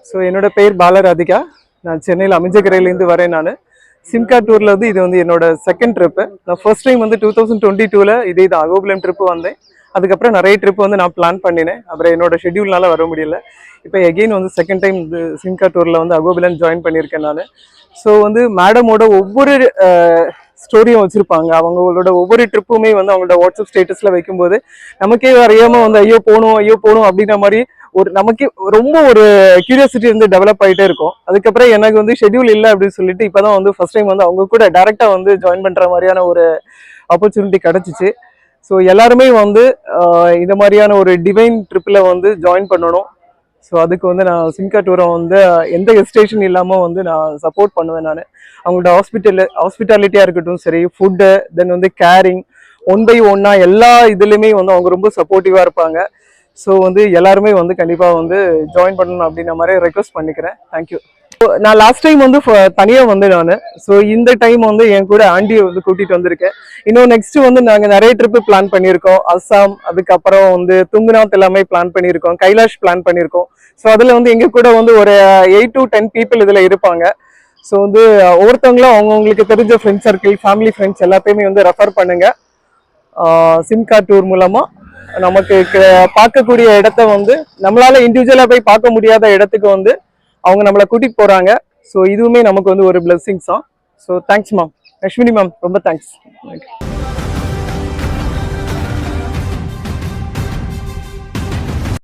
So என்னோட பேர் பாலராதிகா. நான் சென்னையில் அமைஞ்சக்கரையிலேருந்து வரேன். நான் சிம்கா டூரில் வந்து இது வந்து என்னோட செகண்ட் ட்ரிப்பு. நான் ஃபர்ஸ்ட் டைம் வந்து 2022 இதே இது அகோபிலம் ட்ரிப்பு வந்தேன். அதுக்கப்புறம் நிறைய ட்ரிப் வந்து நான் பிளான் பண்ணினேன். அப்புறம் என்னோட ஷெட்யூல்னால வர முடியல. இப்போ எகெயின் வந்து செகண்ட் டைம் சிம்கா டூரில் வந்து அகோபிலம் ஜாயின் பண்ணியிருக்கேன் நான். ஸோ வந்து மேடமோட ஒவ்வொரு ஸ்டோரியும் வச்சுருப்பாங்க. அவங்களோட ஒவ்வொரு ட்ரிப்புமே வந்து அவங்களோட வாட்ஸ்அப் ஸ்டேட்டஸில் வைக்கும்போது நமக்கே அறியாமல் வந்து ஐயோ போகணும் அப்படின்ற மாதிரி ஒரு நமக்கே ரொம்ப ஒரு கியூரியாசிட்டி வந்து டெவலப் ஆகிட்டே இருக்கும். அதுக்கப்புறம் எனக்கு வந்து ஷெட்யூல் இல்லை அப்படின்னு சொல்லிட்டு இப்போதான் வந்து ஃபர்ஸ்ட் டைம் வந்து அவங்க கூட டேரெக்டாக வந்து ஜாயின் பண்ணுற மாதிரியான ஒரு ஆப்பர்ச்சுனிட்டி கிடச்சிச்சு. ஸோ எல்லாருமே வந்து இந்த மாதிரியான ஒரு டிவைன் ட்ரிப்பில் வந்து ஜாயின் பண்ணணும். ஸோ அதுக்கு வந்து நான் சிம்கா டூரை வந்து எந்த ஹெசிடேஷன் இல்லாமல் வந்து நான் சப்போர்ட் பண்ணுவேன். நான் அவங்களோட ஹாஸ்பிட்டாலிட்டியாக இருக்கட்டும் சரி, ஃபுட்டு, தென் வந்து கேரிங், 1/1 எல்லா இதுலேயுமே வந்து அவங்க ரொம்ப சப்போர்ட்டிவாக இருப்பாங்க. ஸோ வந்து எல்லாருமே வந்து கண்டிப்பாக வந்து ஜாயின் பண்ணணும் அப்படின்ற மாதிரி ரெக்வஸ்ட் பண்ணிக்கிறேன். தேங்க்யூ. நான் லாஸ்ட் டைம் வந்து தனியாக வந்து நான் ஸோ இந்த டைம் வந்து என் கூட ஆண்டியை வந்து கூட்டிகிட்டு வந்திருக்கேன். இன்னும் நெக்ஸ்ட் வந்து நாங்கள் நிறைய ட்ரிப்பு பிளான் பண்ணியிருக்கோம். அஸ்ஸாம், அதுக்கப்புறம் வந்து துங்குநாத் எல்லாமே பிளான் பண்ணியிருக்கோம். கைலாஷ் பிளான் பண்ணியிருக்கோம். ஸோ அதில் வந்து எங்கள் கூட வந்து ஒரு 8 to 10 பீப்புள் இதில் இருப்பாங்க. ஸோ வந்து ஒவ்வொருத்தவங்களும் அவங்கவுங்களுக்கு தெரிஞ்ச ஃப்ரெண்ட்ஸ் சர்க்கிள், ஃபேமிலி ஃப்ரெண்ட்ஸ் எல்லாத்தையுமே வந்து ரெஃபர் பண்ணுங்கள். சிம்கா டூர் மூலமாக நமக்கு பார்க்கக்கூடிய இடத்த வந்து நம்மளால இண்டிவிஜுவலாக போய் பார்க்க முடியாத இடத்துக்கு வந்து அவங்க நம்மளை கூட்டிகிட்டு போகிறாங்க. ஸோ இதுவுமே நமக்கு வந்து ஒரு பிளெஸிங்ஸ் தான். So thanks ma'am. Ashwini ma'am, ரொம்ப தேங்க்ஸ்.